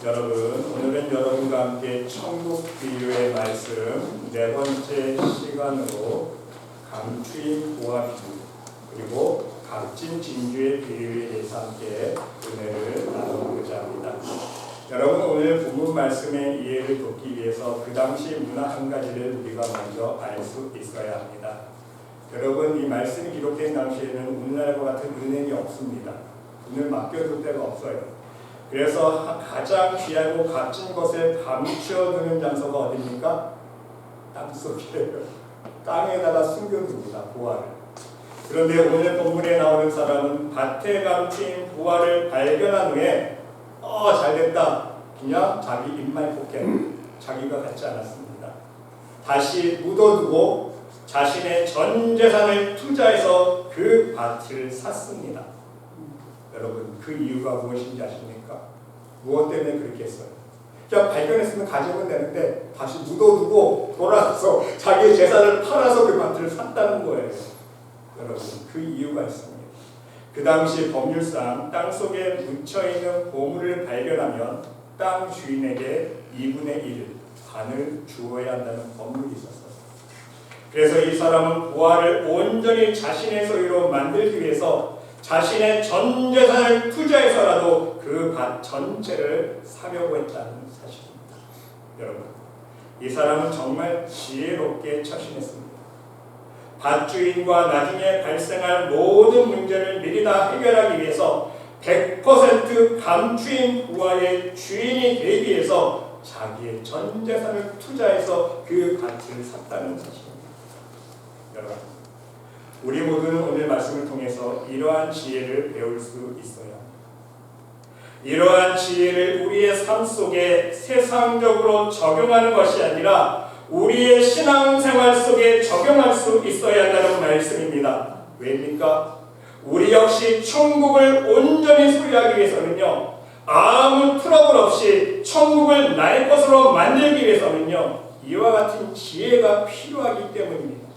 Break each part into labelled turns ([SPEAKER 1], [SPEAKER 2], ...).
[SPEAKER 1] 여러분, 오늘은 여러분과 함께 천국 비유의 말씀 네 번째 시간으로 감추인 보화 비유 그리고 값진 진주의 비유에 대해서 함께 은혜를 나누고자 합니다. 여러분, 오늘 본문 말씀의 이해를 돕기 위해서 그 당시 문화 한 가지를 우리가 먼저 알 수 있어야 합니다. 여러분, 이 말씀이 기록된 당시에는 오늘날과 같은 은행이 없습니다. 돈을 맡겨둘 데가 없어요. 그래서 가장 귀하고 값진 것을 감추어두는 장소가 어디입니까? 땅속이에요. 땅에다가 숨겨둡니다. 보화를. 그런데 오늘 본문에 나오는 사람은 밭에 감추인 보화를 발견한 후에 잘됐다. 그냥 자기 입말 포켓. 자기가 갖지 않았습니다. 다시 묻어두고 자신의 전 재산을 투자해서 그 밭을 샀습니다. 여러분, 그 이유가 무엇인지 아십니까? 무엇 때문에 그렇게 했어요? 그냥 발견했으면 가져오면 되는데 다시 묻어두고 돌아가서 자기의 재산을 팔아서 그 밭을 샀다는 거예요. 여러분, 그 이유가 있습니다. 그 당시 법률상 땅속에 묻혀있는 보물을 발견하면 땅 주인에게 2분의 1, 반을 주어야 한다는 법률이 있었어요. 그래서 이 사람은 보화를 온전히 자신의 소유로 만들기 위해서 자신의 전 재산을 투자해서라도 그 밭 전체를 사려고 했다는 사실입니다. 여러분, 이 사람은 정말 지혜롭게 처신했습니다. 밭주인과 나중에 발생할 모든 문제를 미리 다 해결하기 위해서 100% 감추인 부와의 주인이 되기 위해서 자기의 전 재산을 투자해서 그 밭을 샀다는 사실입니다. 여러분, 우리 모두는 오늘 말씀을 통해서 이러한 지혜를 배울 수 있어야 합니다. 이러한 지혜를 우리의 삶 속에 세상적으로 적용하는 것이 아니라 우리의 신앙생활 속에 적용할 수 있어야 한다는 말씀입니다. 왜입니까? 우리 역시 천국을 온전히 소유하기 위해서는요, 아무 트러블 없이 천국을 나의 것으로 만들기 위해서는요, 이와 같은 지혜가 필요하기 때문입니다.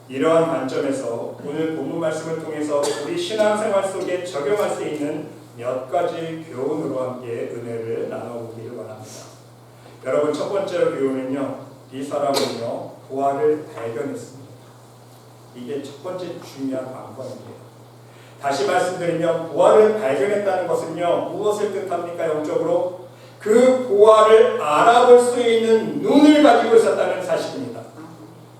[SPEAKER 1] 이러한 관점에서 오늘 본문 말씀을 통해서 우리 신앙생활 속에 적용할 수 있는 몇 가지 교훈으로 함께 은혜를 나눠보기를 원합니다. 여러분, 첫 번째 교훈은요, 이 사람은요, 보화를 발견했습니다. 이게 첫 번째 중요한 관건이에요. 다시 말씀드리면 보화를 발견했다는 것은요, 무엇을 뜻합니까? 영적으로 그 보화를 알아볼 수 있는 눈을 가지고 있었다는 사실입니다.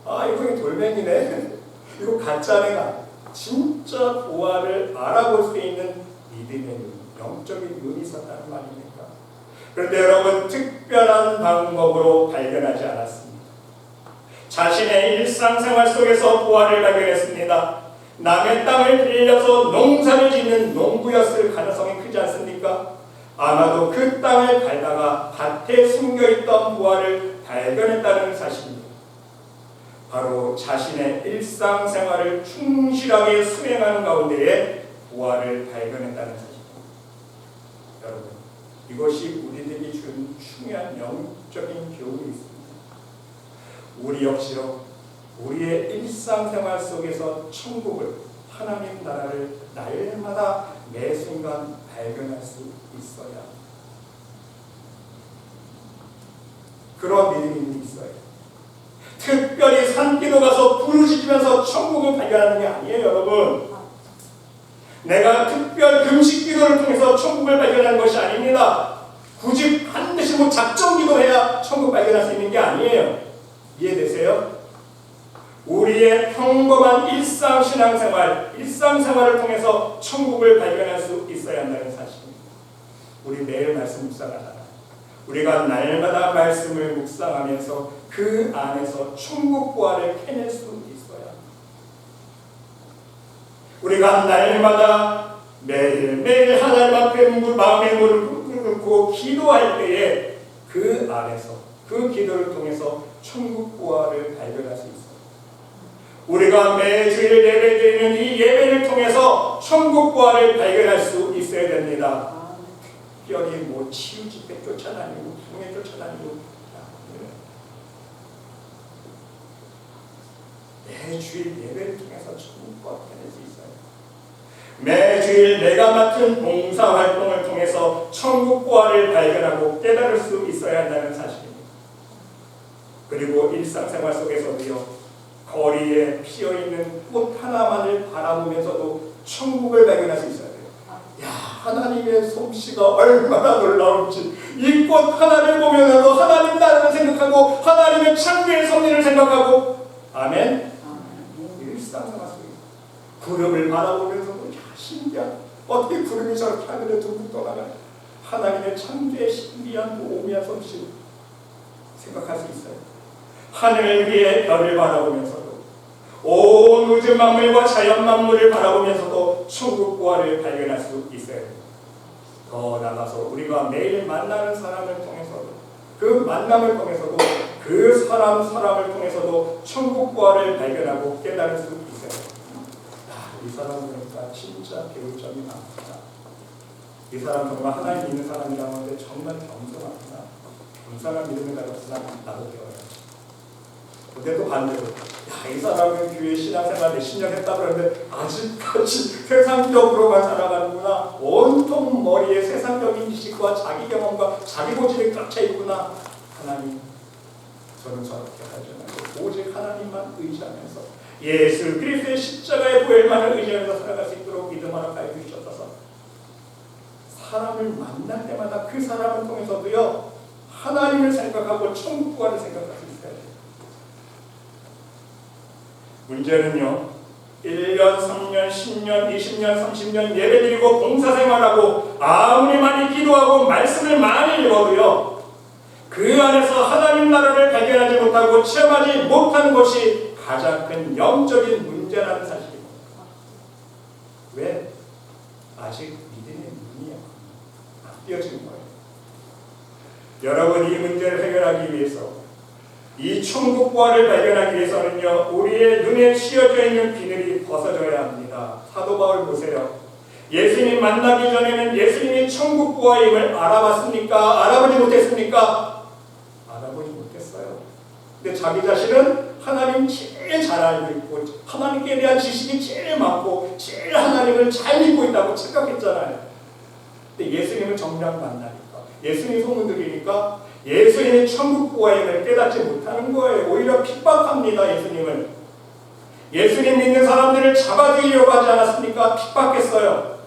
[SPEAKER 1] 이거 돌멩이네. 이거 가짜네가. 진짜 보화를 알아볼 수 있는 믿음의 눈, 영적인 눈이 있었다는 말입니까? 그런데 여러분, 특별한 방법으로 발견하지 않았습니다. 자신의 일상생활 속에서 보화를 발견했습니다. 남의 땅을 빌려서 농사를 짓는 농부였을 가능성이 크지 않습니까? 아마도 그 땅을 갈다가 밭에 숨겨있던 보화를 발견했다는 사실입니다. 바로 자신의 일상생활을 충실하게 수행하는 가운데에 보화를 발견했다는 사실입니다. 여러분, 이것이 우리들에게 준 중요한 영적인 교훈이 있습니다. 우리 역시요, 우리의 일상생활 속에서 천국을, 하나님 나라를 날마다 매 순간 발견할 수 있어야 합니다. 그런 믿음이 있어요. 특별히 산기도 가서 부르짖으면서 천국을 발견하는 게 아니에요, 여러분. 내가 특별 금식 기도를 통해서 천국을 발견하는 것이 아닙니다. 굳이 반드시 작정 기도해야 천국 발견할 수 있는 게 아니에요. 이해되세요? 우리의 평범한 일상생활을 통해서 천국을 발견할 수 있어야 한다는 사실입니다. 우리 매일 말씀 묵상하잖아요. 우리가 날마다 말씀을 묵상하면서 그 안에서 천국 보화를 캐낼 수 있어야 합니다. 우리가 날마다 매일매일 하나님 앞에 마음의 무릎을 꿇고 기도할 때에 그 안에서, 그 기도를 통해서 천국 보화를 발견할 수 있어요. 우리가 매주일 예배드리는 이 예배를 통해서 천국 보화를 발견할 수 있어야 됩니다. 특별히 치유 집회 쫓아다니고 성회 쫓아다니고 매주일 예배를 통해서 천국 보화를 받을 수 있어요. 매주일 내가 맡은 봉사활동을 통해서 천국 보화를 발견하고 깨달을 수 있어야 한다는 사실입니다. 그리고 일상생활 속에서도요, 거리에 피어있는 꽃 하나만을 바라보면서도 천국을 발견할 수 있어야 돼요. 야, 하나님의 솜씨가 얼마나 놀라운지, 이 꽃 하나를 보면서도 하나님 나라를 생각하고 하나님의 창조의 섭리를 생각하고, 아멘. 일상생활 속에 구름을 바라보면서도 야, 신기하다. 어떻게 구름이 저렇게 하늘에 둥둥 떠나가요? 하나님의 창조의 신비한 오미한 솜씨를 생각할 수 있어요. 하늘 위에 별을 바라보면서도, 온 우주 만물과 자연 만물을 바라보면서도 천국 보화를 발견할 수 있어요. 더 나아가서 우리가 매일 만나는 사람을 통해서도, 그 만남을 통해서도, 그 사람을 통해서도 천국 보화를 발견하고 깨달을 수 있어요. 이 사람 보니까 진짜 배울 점이 많구나. 이 사람 정말 하나님 믿는 사람이라고 하는데 정말 겸손하구나. 겸손한 믿음을 가졌으나 나도 배워요. 근데 또 반대로, 야, 이 사람은 교회 신앙생활 몇십 년 했다 그러는데 아직까지 세상적으로만 살아가는구나. 온통 머리에 세상적인 지식과 자기 경험과 자기 고집이 꽉 차 있구나. 하나님, 저는 저렇게 하지 말고 오직 하나님만 의지하면서 예수 그리스도의 십자가의 보혈만을 의지하면서 살아갈 수 있도록 믿음 허락하여 주셨어서, 사람을 만날 때마다 그 사람을 통해서도요, 하나님을 생각하고 천국 보화를 생각할 수 있어야 돼요. 문제는요, 1년, 3년, 10년, 20년, 30년 예배드리고 봉사생활하고 아무리 많이 기도하고 말씀을 많이 읽어도요, 그 안에서 하나님 나라를 발견하지 못하고 체험하지 못하는 것이 가장 큰 영적인 문제라는 사실입니다. 왜? 아직 믿음의 눈이 안 띄어진 거예요. 여러분, 이 문제를 해결하기 위해서, 이 천국 보화를 발견하기 위해서는요, 우리의 눈에 씌어져 있는 비늘이 벗어져야 합니다. 사도 바울 보세요. 예수님 만나기 전에는 예수님이 천국 보화임을 알아봤습니까? 알아보지 못했습니까? 알아보지 못했어요. 근데 자기 자신은 하나님 제일 잘 알고 있고, 하나님께 대한 지식이 제일 많고, 제일 하나님을 잘 믿고 있다고 착각했잖아요. 근데 예수님을 정작 만나니까, 예수님 소문 들으니까 예수님이 천국 보화임을 깨닫지 못하는 거예요. 오히려 핍박합니다, 예수님을. 예수님 믿는 사람들을 잡아들이려고 하지 않았습니까? 핍박했어요.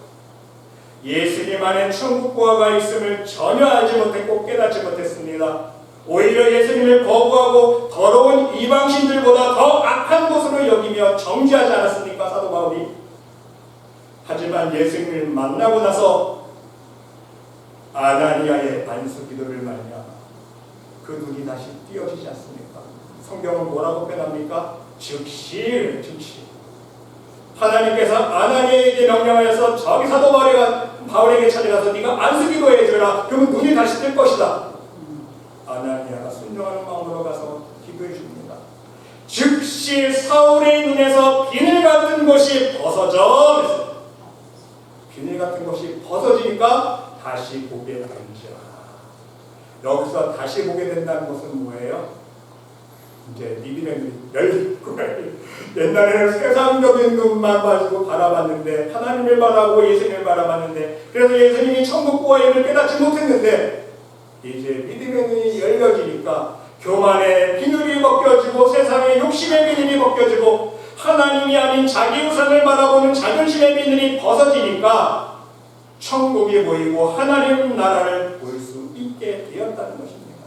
[SPEAKER 1] 예수님 안에 천국 보화가 있음을 전혀 알지 못했고 깨닫지 못했습니다. 오히려 예수님을 거부하고 더러운 이방신들보다 더 악한 곳으로 여기며 정죄하지 않았습니까, 사도 바울이? 하지만 예수님을 만나고 나서 아나니아의 안수 기도를 말미암아 그 눈이 다시 띄어지지 않습니까? 성경은 뭐라고 표현합니까? 즉시. 하나님께서 아나니아에게 명령하여서 저기 사도 바울에게 찾아가서 네가 안수 기도해 주라. 그러면 눈이 다시 뜰 것이다. 아나니아가 순종하는 마음으로 가서 기도해 줍니다. 즉시 사울의 눈에서 비늘 같은 것이 벗어져. 비늘 같은 것이 벗어지니까 다시 보게 된지라. 여기서 다시 보게 된다는 것은 뭐예요? 이제 믿음의 눈이 열리고, 옛날에는 세상적인 눈만 가지고 바라봤는데, 하나님을 바라보고 예수님을 바라봤는데, 그래서 예수님이 천국 보화임을 깨닫지 못했는데, 이제 믿음의 눈이 열려지니까 교만의 비늘이 벗겨지고 세상의 욕심의 비늘이 벗겨지고 하나님이 아닌 자기 우상을 바라보는 자존심의 비늘이 벗어지니까 천국이 보이고 하나님 나라를 볼 수 있게 되었다는 것입니다.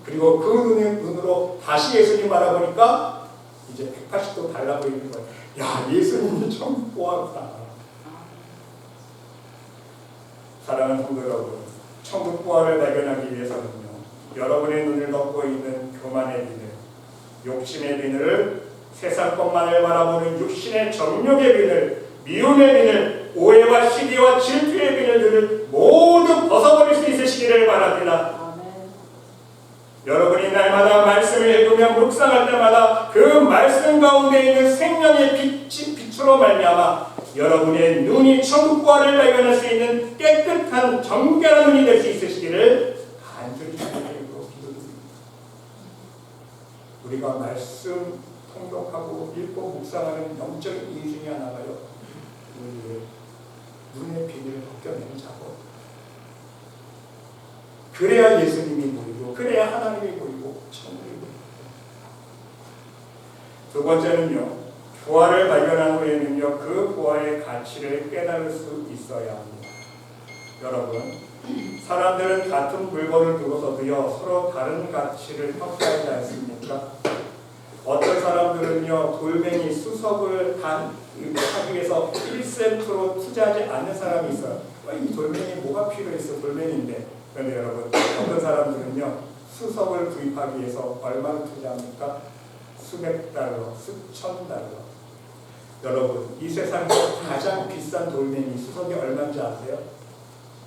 [SPEAKER 1] 그리고 그 눈으로 다시 예수님 바라보니까 이제 180도 달라 보이는 거예요. 야, 예수님이 천국 보았다. 사랑하는 성도 여러분, 천국 보화를 발견하기 위해서는요, 여러분의 눈을 덮고 있는 교만의 비늘, 욕심의 비늘을, 세상 것만을 바라보는 육신의 정욕의 비늘, 미움의 비늘, 오해와 시기와 질투의 비늘들을 모두 벗어버릴 수 있으시기를 바랍니다. 여러분이 날마다 말씀을 읽으며 묵상할 때마다 그 말씀 가운데 있는 생명의 빛으로 말미암아 여러분의 눈이 천국 보화를 발견할 수 있는 깨끗한 정결한 눈이 될 수 있으시기를 간절히 기도드리고 기도드립니다. 우리가 말씀 통독하고 읽고 묵상하는 영적인 이유 중에 하나가요, 우리의 눈의 비늘을 벗겨내는 작업. 그래야 예수님이 보이고, 그래야 하나님이 보이고 천국이 보이고. 두 번째는요, 부활을 발견한 후에는요, 그 부활의 가치를 깨달을 수 있어야 합니다. 여러분, 사람들은 같은 물건을 두고서도요, 서로 다른 가치를 평가하지 않습니까? 어떤 사람들은요, 돌멩이 수석을 하기 위해서 1센트로 투자하지 않는 사람이 있어요. 이 돌멩이 뭐가 필요했어? 돌멩이인데. 그런데 여러분, 어떤 사람들은요, 수석을 구입하기 위해서 얼마를 투자합니까? 수백 달러, 수천 달러. 여러분, 이 세상에서 가장 비싼 돌멩이 수석이 얼마인지 아세요?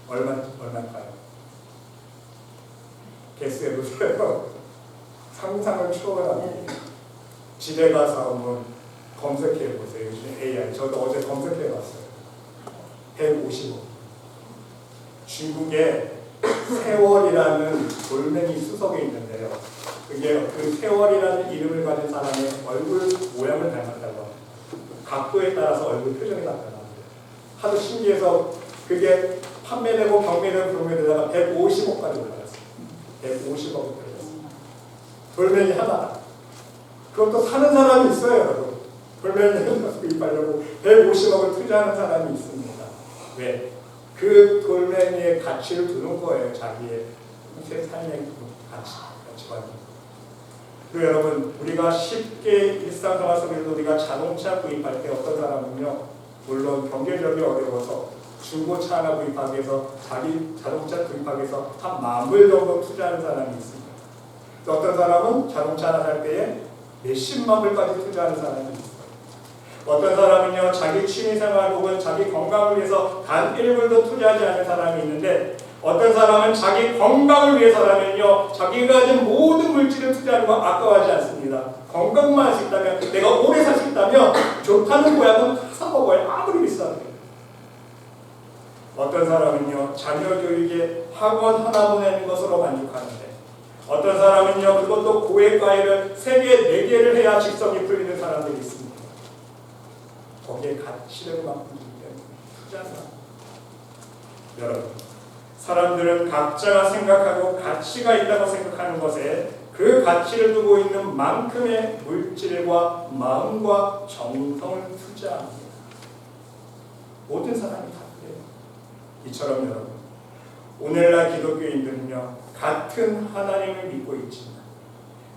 [SPEAKER 1] 얼마일까요? 개수해보세요. 상상을 초월합니다. 집에 가서 한번 검색해보세요. 요즘 AI. 저도 어제 검색해봤어요. 150억. 중국에 세월이라는 돌멩이 수석이 있는데요. 그게 그 세월이라는 이름을 가진 사람의 얼굴 모양을 닮았다고 합니다. 각도에 따라서 얼굴 표정이 나타납니다. 하도 신기해서 그게 판매되고 경매되다가 150억까지 올라갔어요. 150억이 들어갔어요. 돌멩이 하나. 그것도 사는 사람이 있어요, 여러분. 돌멩이를 구입하려고 150억을 투자하는 사람이 있습니다. 왜? 그 돌멩이의 가치를 두는 거예요. 자기의 삶의 가치관이. 그리고 여러분, 우리가 쉽게 일상생활 속에서 우리가 자동차 구입할 때 어떤 사람은요, 물론 경제력이 어려워서 중고차 하나 구입하기 위해서 자기 자동차 구입하기 위해서 한 10,000불 정도 투자하는 사람이 있습니다. 또 어떤 사람은 자동차 하나 살 때에 몇십만 불까지 투자하는 사람이 있어요. 어떤 사람은요, 자기 취미생활 혹은 자기 건강을 위해서 단 1불도 투자하지 않는 사람이 있는데, 어떤 사람은 자기 건강을 위해서라면요, 자기가 가진 모든 물질을 투자하는 거 아까워하지 않습니다. 건강만 할 수 있다면, 내가 오래 살 수 있다면 좋다는 고향은 다 사먹어요. 아무리 비싸도. 어떤 사람은요, 자녀 교육에 학원 하나 보내는 것으로 만족하는데, 어떤 사람은요, 그것도 고액과외를 3개, 4개를 해야 직성이 풀리는 사람들이 있습니다. 거기에 가치를 맡기기 때문에 투자한다. 여러분, 사람들은 각자가 생각하고 가치가 있다고 생각하는 것에 그 가치를 두고 있는 만큼의 물질과 마음과 정성을 투자합니다. 모든 사람이 다 그래요. 이처럼 여러분, 오늘날 기독교인들은요, 같은 하나님을 믿고 있지만,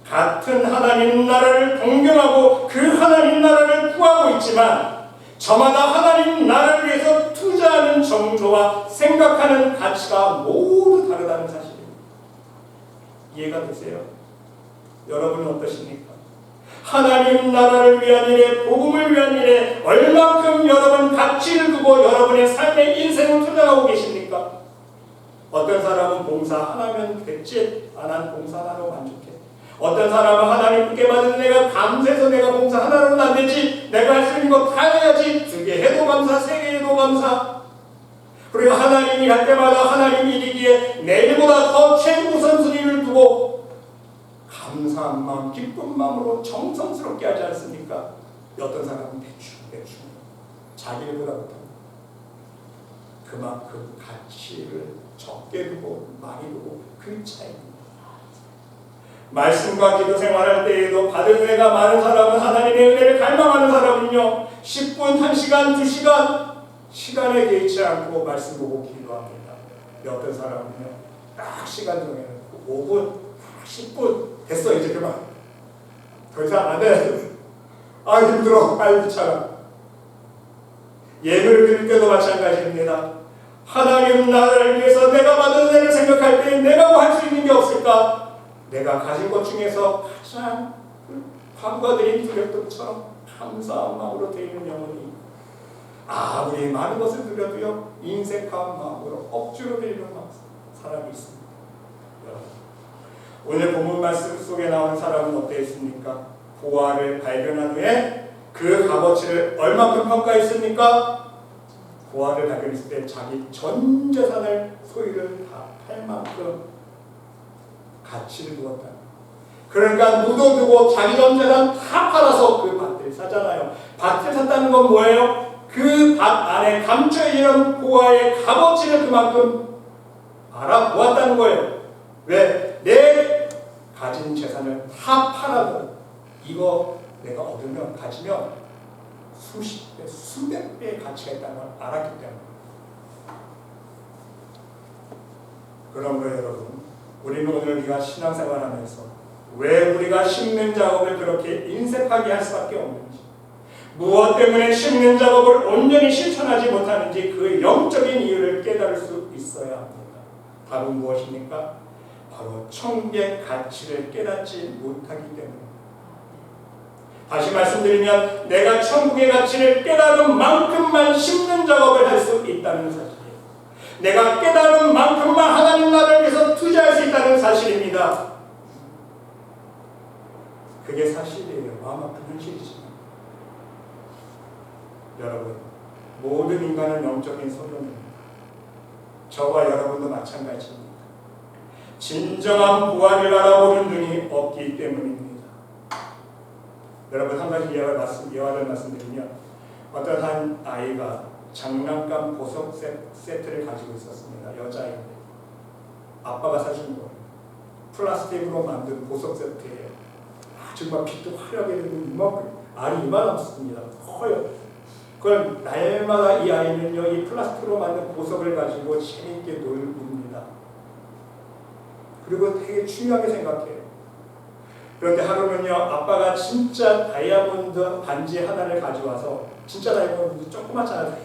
[SPEAKER 1] 같은 하나님 나라를 동경하고 그 하나님 나라를 구하고 있지만, 저마다 하나님 나라를 위해서 투자하는 정도와 생각하는 가치가 모두 다르다는 사실입니다. 이해가 되세요? 여러분은 어떠십니까? 하나님 나라를 위한 일에, 복음을 위한 일에 얼만큼 여러분 가치를 두고 여러분의 삶의 인생을 투자하고 계십니까? 어떤 사람은 봉사 하나면 됐지, 안 한 봉사 하나로 만족해. 어떤 사람은 하나님께 받은 내가 감사해서 내가 봉사 하나로는 안 되지, 내가 할 수 있는 거 다 해야지, 2개 해도 감사, 3개 해도 감사. 그리고 하나님이 할 때마다 하나님이 이기기에 내일보다 더 최우선순위를 두고 감사한 마음, 기쁜 마음으로 정성스럽게 하지 않습니까? 어떤 사람은 대충 자기보다 못합니다. 그만큼 가치를 적게 두고 많이 두고 그 차이입니다. 말씀과 기도 생활할 때에도 받은 은혜가 많은 사람은, 하나님의 은혜를 갈망하는 사람은요, 10분, 1시간, 2시간 시간에 개의치 않고 말씀 보고 기도합니다. 어떤 사람은요, 딱 시간 정해놓고 5분, 10분 됐어, 이제 그만, 더 이상 안 해, 아 힘들어, 아 귀찮아. 예배를 드릴 때도 마찬가지입니다. 하나님 나라를 위해서 내가 받은 은혜를 생각할 때 내가 뭐 할 수 있는 게 없을까? 내가 가진 것 중에서 가장 과부가 드린 두렵도처럼 감사한 마음으로 드리는 영혼이, 아무리 많은 것을 드려도요, 인색한 마음으로 억지로 드리는 사람이 있습니다. 오늘 본문 말씀 속에 나오는 사람은 어땠습니까? 부활을 발견한 후에 그 값어치를 얼마큼 평가했습니까? 부활을 발견했을 때 자기 전 재산을, 소유를 다 팔 만큼 가치를 두었다. 그러니까 묻어두고 자기 전 재산 다 팔아서 그 밭을 사잖아요. 밭을 샀다는 건 뭐예요? 그 밭 안에 감춰있는 부활의 값어치를 그만큼 알아보았다는 거예요. 왜? 내 가진 재산을 다 팔아도 이거 내가 얻으면 가지면 수십 배, 수백 배의 가치가 있다는 걸 알았기 때문에. 그러므로 여러분, 우리는 오늘 우리가 신앙생활하면서 왜 우리가 심는 작업을 그렇게 인색하게 할 수밖에 없는지, 무엇 때문에 심는 작업을 온전히 실천하지 못하는지 그 영적인 이유를 깨달을 수 있어야 합니다. 답은 무엇입니까? 바로 천국의 가치를 깨닫지 못하기 때문입니다. 다시 말씀드리면 내가 천국의 가치를 깨달은 만큼만 심는 작업을 할 수 있다는 사실이에요. 내가 깨달은 만큼만 하나님 나라를 위해서 투자할 수 있다는 사실입니다. 그게 사실이에요. 마음 아픈 현실이지만 여러분, 모든 인간은 영적인 소년입니다. 저와 여러분도 마찬가지입니다. 진정한 부활을 알아보는 눈이 없기 때문입니다. 여러분, 한 가지 예화를 말씀드리면 어떤 한 아이가 장난감 보석 세트를 가지고 있었습니다. 여자아이인데 아빠가 사준 거예요. 플라스틱으로 만든 보석 세트예요. 정말 빛도 화려하게 되는 이만큼, 알이 이만합니다. 커요. 그걸 날마다 이 아이는요, 이 플라스틱으로 만든 보석을 가지고 재미있게 놀습니다. 그리고 되게 중요하게 생각해요. 그런데 하루는요, 아빠가 진짜 다이아몬드 반지 하나를 가져와서, 진짜 다이아몬드 조그맣잖아요.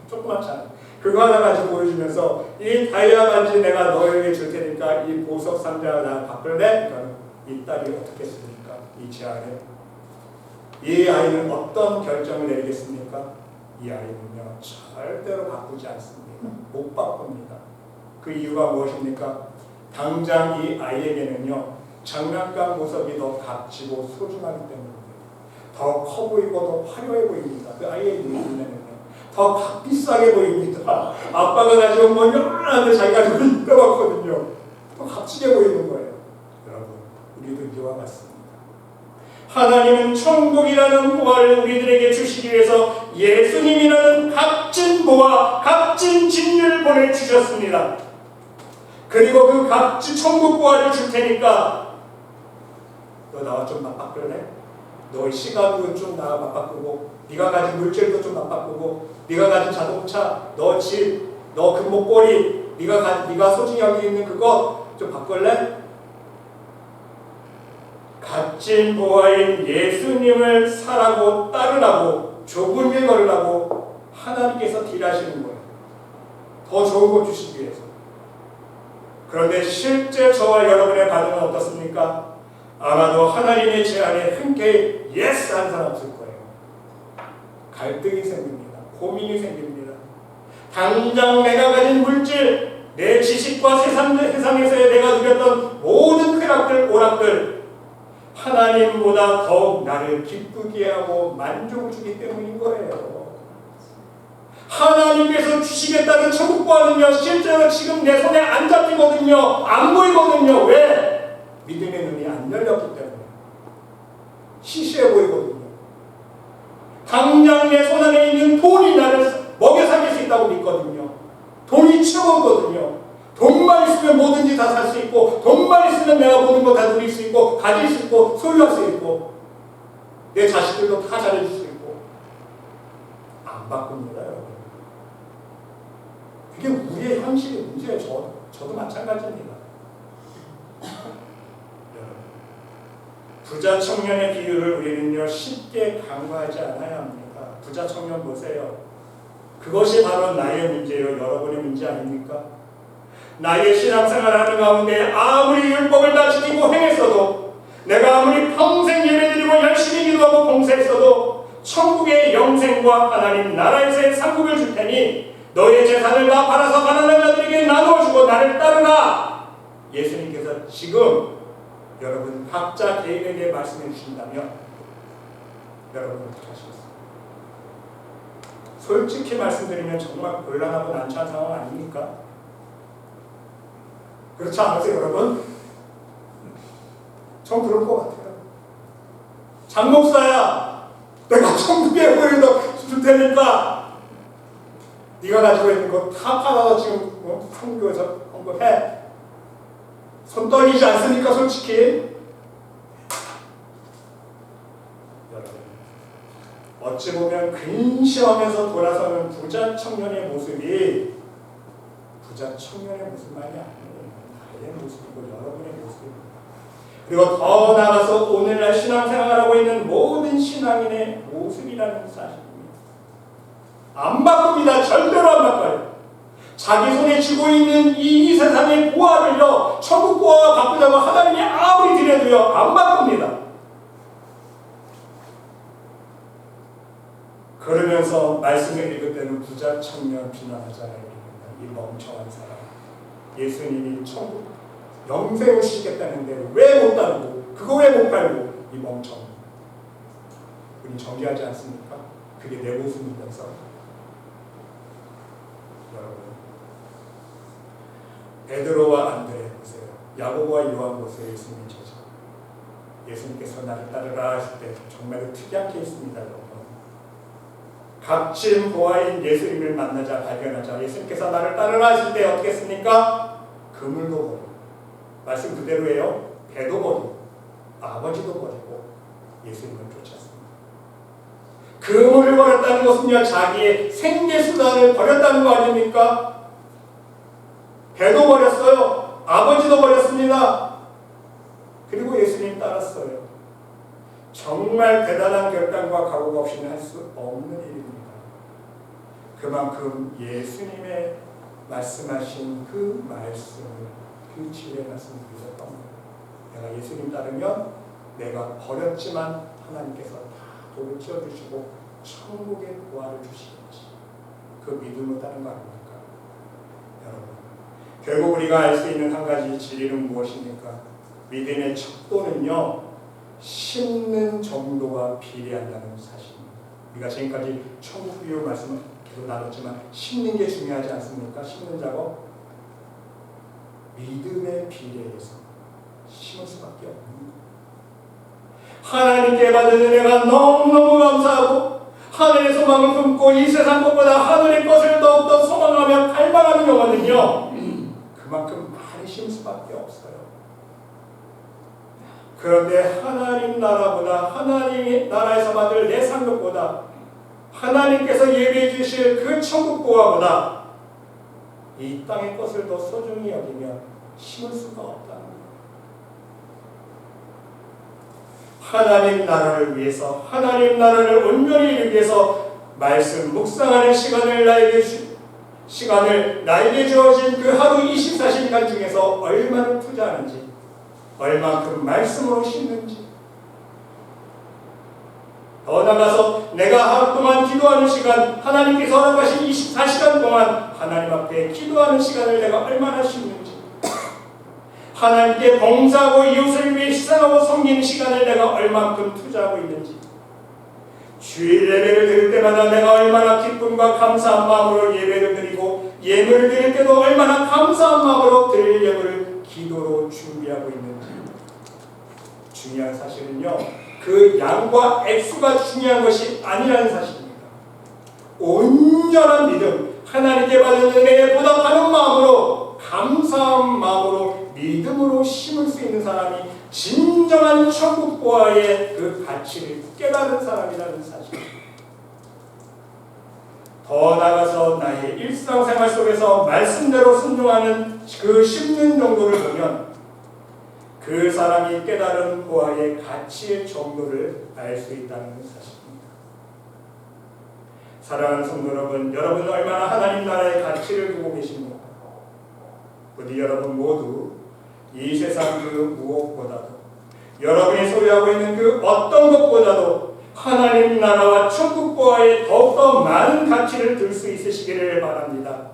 [SPEAKER 1] 조그맣잖아요. 그거 하나 가지고 보여주면서, 이 다이아 반지 내가 너에게 줄 테니까 이 보석 상자 나 바꿀래? 그러니까 이 딸이 어떻게 했습니까? 이 제안에. 이 아이는 어떤 결정을 내리겠습니까? 이 아이는요, 절대로 바꾸지 않습니다. 못 바꿉니다. 그 이유가 무엇입니까? 당장 이 아이에게는요, 장난감 보석이 더 값지고 소중하기 때문입니다. 더 커 보이고 더 화려해 보입니다. 그 아이의 눈에는요, 더 값비싸게 보입니다. 아빠가 가지고 뭐 여러분한테 자기가 가지고 빼봤거든요. 더 값지게 보이는 거예요. 여러분, 우리도 이와 같습니다. 하나님은 천국이라는 보화를 우리들에게 주시기 위해서 예수님이라는 값진 보화, 값진 진리를 보내주셨습니다. 그리고 그 값진 천국 보화를 줄 테니까 너 나와 좀 맞바꿀래? 너의 시간도 좀 나와 맞바꾸고, 네가 가진 물질도 좀 맞바꾸고, 네가 가진 자동차, 너 집, 너 금목걸이, 네가 소중히 여기 있는 그거 좀 바꿀래? 값진 보화인 예수님을 사랑하고 따르라고, 좁은 길 걸으라고 하나님께서 딜하시는 거예요. 더 좋은 거 주시기 위해서. 그런데 실제 저와 여러분의 반응은 어떻습니까? 아마도 하나님의 제안에 흔쾌히 예스 한 사람 없을 거예요. 갈등이 생깁니다. 고민이 생깁니다. 당장 내가 가진 물질, 내 지식과 세상에서의 내가 누렸던 모든 쾌락들, 오락들, 하나님보다 더욱 나를 기쁘게 하고 만족을 주기 때문인 거예요. 하나님께서 주시겠다는 천국과는요, 실제로 지금 내 손에 안 잡히거든요. 안 보이거든요. 왜? 믿음의 눈이 안 열렸기 때문에. 시시해 보이거든요. 당장 내 손 안에 있는 돈이 나를 먹여 살릴 수 있다고 믿거든요. 돈이 최고거든요. 돈만 있으면 뭐든지 다 살 수 있고, 돈만 있으면 내가 모든 거 다 누릴 수 있고, 가질 수 있고, 소유할 수 있고, 내 자식들도 다 잘해줄 수 있고. 안 바꿉니다, 여러분. 그게 우리의 현실의 문제예요. 저도 마찬가지입니다. 부자 청년의 비유를 우리는요, 쉽게 간과하지 않아야 합니다. 부자 청년 보세요. 그것이 바로 나의 문제요, 여러분의 문제 아닙니까? 나의 신앙생활하는 가운데 아무리 율법을 다 지키고 행했어도, 내가 아무리 평생 예배드리고 열심히 기도하고 봉사했어도 천국의 영생과 하나님 나라에서의 상급을 줄 테니 너의 재산을 다 팔아서 가난한 자들에게 나누어주고 나를 따르라. 예수님께서 지금 여러분 각자 개인에게 말씀해 주신다면 여러분 어떻게 하시겠어요? 솔직히 말씀드리면 정말 곤란하고 난처한 상황 아닙니까? 그렇지 않으세요, 여러분? 전 그럴 것 같아요. 장 목사야, 내가 천국에 보이도 줄 테니까 네가 가지고 있는 거 다 팔아서 지금 선교에서 헌금해. 손 떨리지 않습니까? 솔직히 여러분, 어찌 보면 근시하면서 돌아서는 부자 청년의 모습이 부자 청년의 모습만이 아니에요. 나의 모습이고 여러분의 모습입니다. 그리고 더 나아가서 오늘날 신앙생활하고 있는 모든 신앙인의 모습이라는 사실입니다. 안 바꿉니다. 절대로 안 바꿔요. 자기 손에 쥐고 있는 이 세상의 보화를요, 천국 보화와 바꾸자고 하나님이 아무리 드려도요, 안 바꿉니다. 그러면서 말씀을 읽을 때는 부자 청년 비난하잖아요. 이 멍청한 사람. 예수님이 천국 영생 오시겠다는데 왜 못 따르고, 그거 왜 못 팔고, 이 멍청. 우리 정리하지 않습니까? 그게 내 모습이면서. 여러분, 베드로와 안드레 보세요. 야고보와 요한 보세요. 예수님의 제자. 예수님께서 나를 따르라 하실 때 정말 특이한 케이스입니다. 여러분. 값진 보화인 예수님을 만나자, 발견하자. 예수님께서 나를 따르라 하실 때 어떻게 했습니까? 그물도 버리고, 말씀 그대로예요. 배도 버리고, 아버지도 버리고 예수님을 쫓았습니다. 그물을 버렸다는 것은요, 자기의 생계수단을 버렸다는 거 아닙니까? 배도 버렸어요. 아버지도 버렸습니다. 그리고 예수님 따랐어요. 정말 대단한 결단과 각오가 없이는 할 수 없는 일입니다. 그만큼 예수님의 말씀하신 그 말씀을, 그 진리의 말씀을 믿었던 거예요. 내가 예수님 따르면 내가 버렸지만 하나님께서 다 돌을 씌워주시고 천국의 보화를 주시겠지. 그 믿음을 따른 거 아닙니까? 여러분, 결국 우리가 알 수 있는 한 가지 진리는 무엇입니까? 믿음의 척도는요, 심는 정도와 비례한다는 사실입니다. 우리가 지금까지 천국 비유 말씀을 계속 나눴지만 심는 게 중요하지 않습니까? 심는 작업, 믿음의 비례해서 심을 수밖에 없는 거예요. 하나님께 받은 은혜가 너무너무 감사하고 하늘의 소망을 품고 이 세상 것보다 하늘의 것을 더욱더 소망하며 갈망하는 영혼은요, 그만큼 많이 심을 수밖에 없어요. 그런데 하나님 나라보다, 하나님 나라에서 받을 내 상급보다, 하나님께서 예비해 주실 그 천국 보화보다 이 땅의 것을 더 소중히 여기며 심을 수가 없다는 거예요. 하나님 나라를 위해서, 하나님 나라를 온전히 이루기 위해서 말씀 묵상하는 시간을 나에게 주어진 그 하루 24시간 중에서 얼마를 투자하는지, 얼만큼 말씀으로 심는지, 더 나아가서 내가 하루 동안 기도하는 시간, 하나님께서 허락하신 24시간 동안 하나님 앞에 기도하는 시간을 내가 얼마나 심는지, 하나님께 봉사하고 이웃을 위해 희생하고 섬기는 시간을 내가 얼만큼 투자하고 있는지, 주일 예배를 드릴 때마다 내가 얼마나 기쁨과 감사한 마음으로 예배를 드리고, 예물을 드릴 때도 얼마나 감사한 마음으로 드릴 예물을 기도로 준비하고 있는지. 중요한 사실은요, 그 양과 액수가 중요한 것이 아니라는 사실입니다. 온전한 믿음, 하나님께 받은 은혜에 보답하는 마음으로, 감사한 마음으로, 믿음으로 심을 수 있는 사람이 진정한 천국 보화의 그 가치를 깨달은 사람이라는 사실입니다. 더 나아가서 나의 일상생활 속에서 말씀대로 순종하는 그 심는 정도를 보면 그 사람이 깨달은 보화의 가치의 정도를 알 수 있다는 사실입니다. 사랑하는 성도 여러분, 여러분은 얼마나 하나님 나라의 가치를 두고 계십니까? 부디 여러분 모두 이 세상 그 무엇보다도, 여러분이 소유하고 있는 그 어떤 것보다도 하나님 나라와 천국 보화에 더욱더 많은 가치를 둘 수 있으시기를 바랍니다.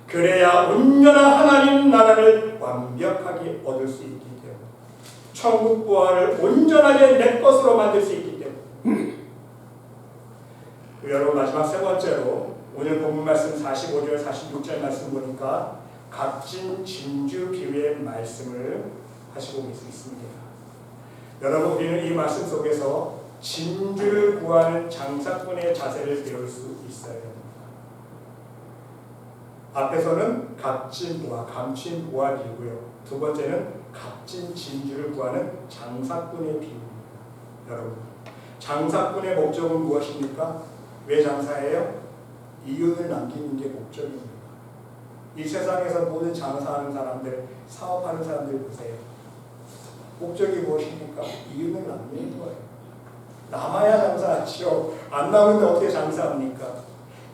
[SPEAKER 1] 그래야 온전한 하나님 나라를 완벽하게 얻을 수 있기 때문에, 천국 보화를 온전하게 내 것으로 만들 수 있기 때문에. 여러분, 마지막 세 번째로 오늘 본문 말씀 45절 46절 말씀 보니까 값진 진주 비유의 말씀을 하시고 있습니다. 여러분, 우리는 이 말씀 속에서 진주를 구하는 장사꾼의 자세를 배울 수 있어야 합니다. 앞에서는 값진 보화, 감추인 보화이고요. 두 번째는 값진 진주를 구하는 장사꾼의 비유입니다. 여러분, 장사꾼의 목적은 무엇입니까? 왜 장사해요? 이윤을 남기는 게 목적입니다. 이 세상에서 모든 장사하는 사람들, 사업하는 사람들 보세요. 목적이 무엇입니까? 이윤을 남기는 거예요. 남아야 장사하죠. 안 남으면 어떻게 장사합니까?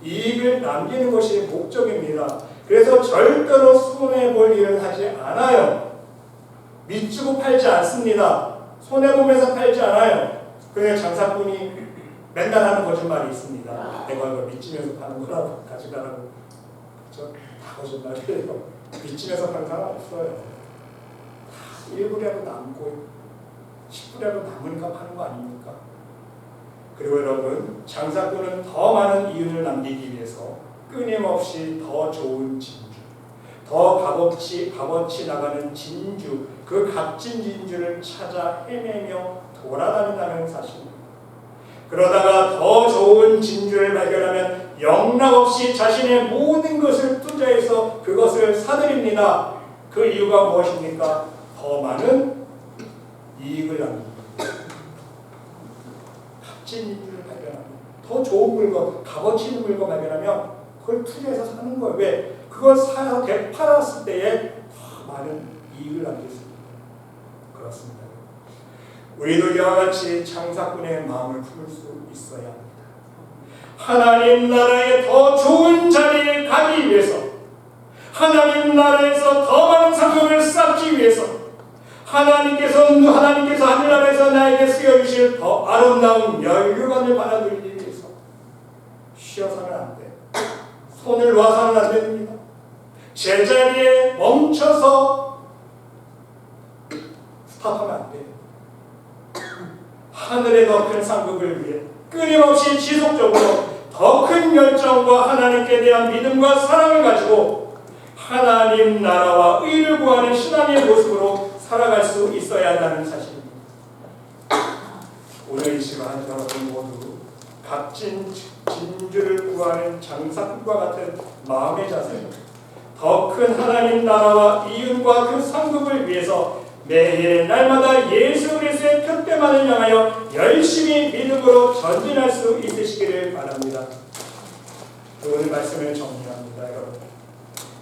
[SPEAKER 1] 이익을 남기는 것이 목적입니다. 그래서 절대로 손해볼 일을 하지 않아요. 밑주고 팔지 않습니다. 손해보면서 팔지 않아요. 그냥 장사꾼이 맨날 하는 거짓말이 있습니다. 내가 이거 밑지면서 파는 거라고 가져가라고. 그렇죠? 다 거짓말이에요. 밑지면서 파는 사람 없어요. 다 1불이라도 남고 10불이라도 남으니까 파는 거 아닙니까? 그리고 여러분, 장사꾼은 더 많은 이윤을 남기기 위해서 끊임없이 더 좋은 진주, 더 값어치 나가는 진주, 그 값진 진주를 찾아 헤매며 돌아다닌다는 사실입니다. 그러다가 더 좋은 진주를 발견하면 영락없이 자신의 모든 것을 투자해서 그것을 사들입니다. 그 이유가 무엇입니까? 더 많은 이익을 남깁니다. 값진 진주를 발견하면, 더 좋은 물건, 값어치 있는 물건 발견하면 그걸 투자해서 사는 거예요. 왜? 그걸 사서 팔았을 때에 더 많은 이익을 남길 수 있습니다. 그렇습니다. 우리도 이와 같이 장사꾼의 마음을 품을 수 있어야 합니다. 하나님 나라의 더 좋은 자리에 가기 위해서, 하나님 나라에서 더 많은 상급을 쌓기 위해서, 하나님께서 하늘나라에서 나에게 쓰여주실 더 아름다운 면류관을 받아들이기 위해서 쉬어서는 안 돼. 손을 놔서는 안 됩니다. 제자리에 멈춰서 스탑하면 안 돼요. 하늘의 더 큰 상급을 위해 끊임없이 지속적으로 더 큰 열정과 하나님께 대한 믿음과 사랑을 가지고 하나님 나라와 의를 구하는 신앙의 모습으로 살아갈 수 있어야 한다는 사실입니다. 오늘 이 시간 여러분 모두 값진 진주를 구하는 장사꾼과 같은 마음의 자세로 더 큰 하나님 나라와 이윤과 그 상급을 위해서 매일 날마다 예수 그리스도의 표대만을 향하여 열심히 믿음으로 전진할 수 있으시기를 바랍니다. 오늘 말씀을 정리합니다. 여러분,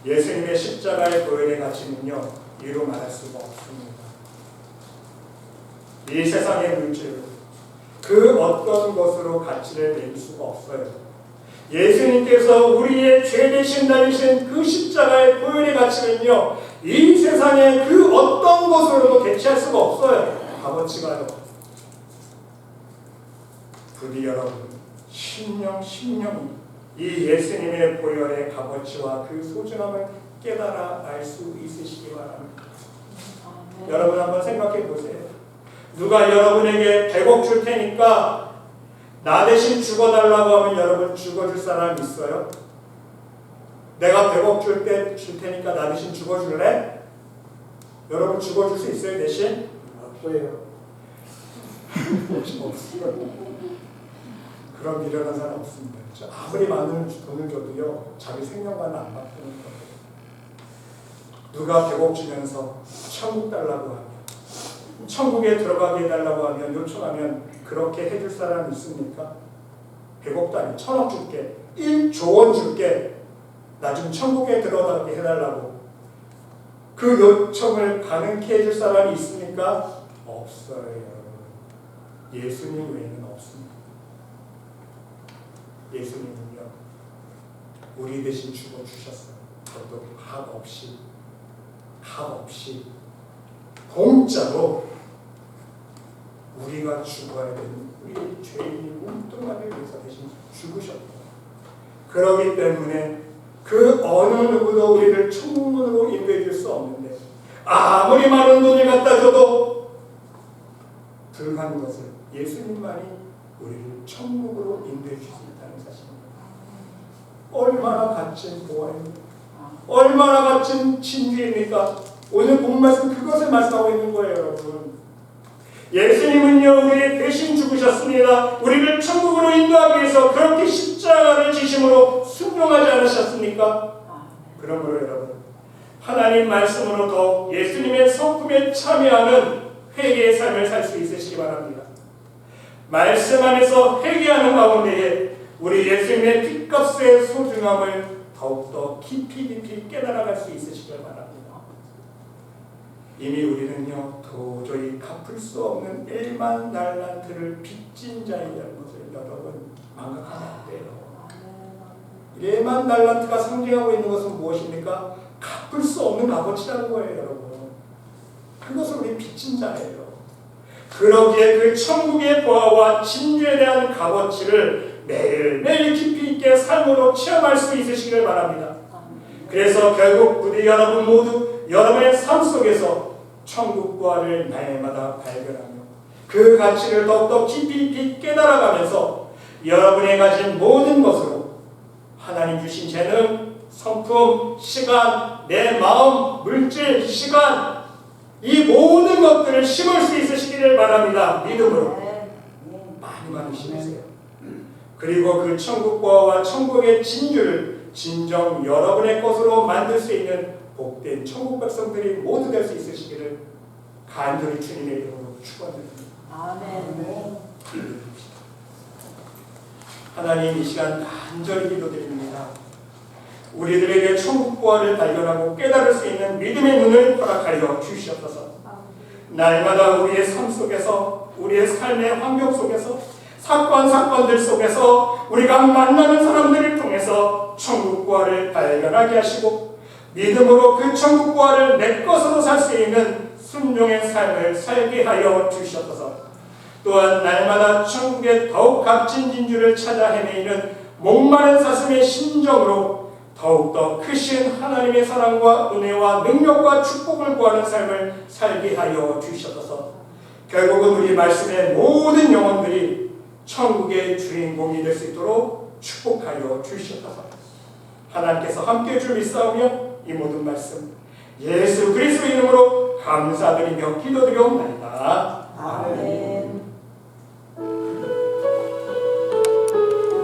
[SPEAKER 1] 예수님의 십자가의 보혈의 가치는요, 이루 말할 수가 없습니다. 이 세상의 물질, 그 어떤 것으로 가치를 내릴 수가 없어요. 예수님께서 우리의 죄 대신 달리신 그 십자가의 보혈의 가치는요, 이 세상의 그 어떤 것으로도 대체할 수가 없어요. 값어치가요. 부디 여러분, 심령이 이 예수님의 보혈의 값어치와 그 소중함을 깨달아 알 수 있으시기 바랍니다. 여러분 한번 생각해 보세요. 누가 여러분에게 100억 줄 테니까 나 대신 죽어달라고 하면 여러분 죽어줄 사람 있어요? 내가 100억 줄 테니까 나 대신 죽어줄래? 여러분 죽어줄 수 있어요 대신? 없어요. 없어요. 그런 미련한 사람 없습니다. 아무리 많은 돈을 줘도요, 자기 생명만은 안 바꾸는 거예요. 누가 100억 주면서 천국 달라고 하면, 천국에 들어가게 해달라고 하면, 요청하면 그렇게 해줄 사람 있습니까? 100억도 아니고 1000억 줄게, 1조 원 줄게, 나 좀 천국에 들어가게 해달라고 그 요청을 가능케 해줄 사람이 있습니까? 없어요. 예수님 외에는 없습니다. 예수님은요, 우리 대신 죽어주셨어요. 그것도 값 없이 공짜로 우리가 죽어야 되는 우리 죄인이 몸뚱아리를 위해서 대신 죽으셨고, 그렇기 때문에 그 어느 누구도 우리를 천국문으로 인도해 줄 수 없는데, 아무리 많은 돈을 갖다 줘도 불가능한 것을 예수님만이 우리를 천국으로 인도해 줄 수 있다는 사실입니다. 얼마나 값진 보화입니까? 얼마나 값진 진주입니까? 오늘 본 말씀 그것을 말씀하고 있는 거예요, 여러분. 예수님은요, 우리 대신 죽으셨습니다. 우리를 천국으로 인도하기 위해서 그렇게 십자가를 지심으로 순종하지 않으셨습니까? 그러므로 여러분, 하나님 말씀으로 더욱 예수님의 성품에 참여하는 회개의 삶을 살 수 있으시기 바랍니다. 말씀 안에서 회개하는 가운데에 우리 예수님의 핏값의 소중함을 더욱더 깊이 깨달아갈 수 있으시길 바랍니다. 이미 우리는요 도저히 갚을 수 없는 1만 달란트를 빚진 자인 것을 여러분 망각하면 안 돼요. 1만 달란트가 상징하고 있는 것은 무엇입니까? 갚을 수 없는 값어치라는 거예요, 여러분. 그것은 우리 빚진 자예요. 그러기에 그 천국의 보화와 진주에 대한 값어치를 매일매일 깊이 있게 삶으로 체험할 수 있으시길 바랍니다. 그래서 결국 우리 여러분 모두 여러분의 삶 속에서 천국 보화를 날마다 발견하며 그 가치를 더욱더 깊이 깨달아가면서 여러분이 가진 모든 것으로 하나님 주신 재능, 성품, 시간, 내 마음, 물질, 시간 이 모든 것들을 심을 수 있으시기를 바랍니다. 믿음으로 많이 심으세요. 그리고 그 천국 보화와 천국의 진주를 진정 여러분의 것으로 만들 수 있는 복된 천국 백성들이 모두 될 수 있으시기를 간절히 주님의 이름으로 축원드립니다.
[SPEAKER 2] 아멘.
[SPEAKER 1] 하나님, 이 시간 간절히 기도드립니다. 우리들에게 천국 보화를 발견하고 깨달을 수 있는 믿음의 눈을 허락하여 주시옵소서. 날마다 우리의 삶 속에서, 우리의 삶의 환경 속에서, 사건들 속에서 우리가 만나는 사람들을 통해서 천국 보화를 발견하게 하시고 믿음으로 그 천국 보화를 내 것으로 살 수 있는 순종의 삶을 살게 하여 주시옵소서. 또한 날마다 천국의 더욱 값진 진주를 찾아 헤매이는 목마른 사슴의 심정으로 더욱더 크신 하나님의 사랑과 은혜와 능력과 축복을 구하는 삶을 살게 하여 주시옵소서. 결국은 우리 말씀의 모든 영혼들이 천국의 주인공이 될 수 있도록 축복하여 주시옵소서. 하나님께서 함께해 줄 믿사오며 이 모든 말씀 예수 그리스도 이름으로 감사드리며 기도드리옵나이다.
[SPEAKER 2] 아멘.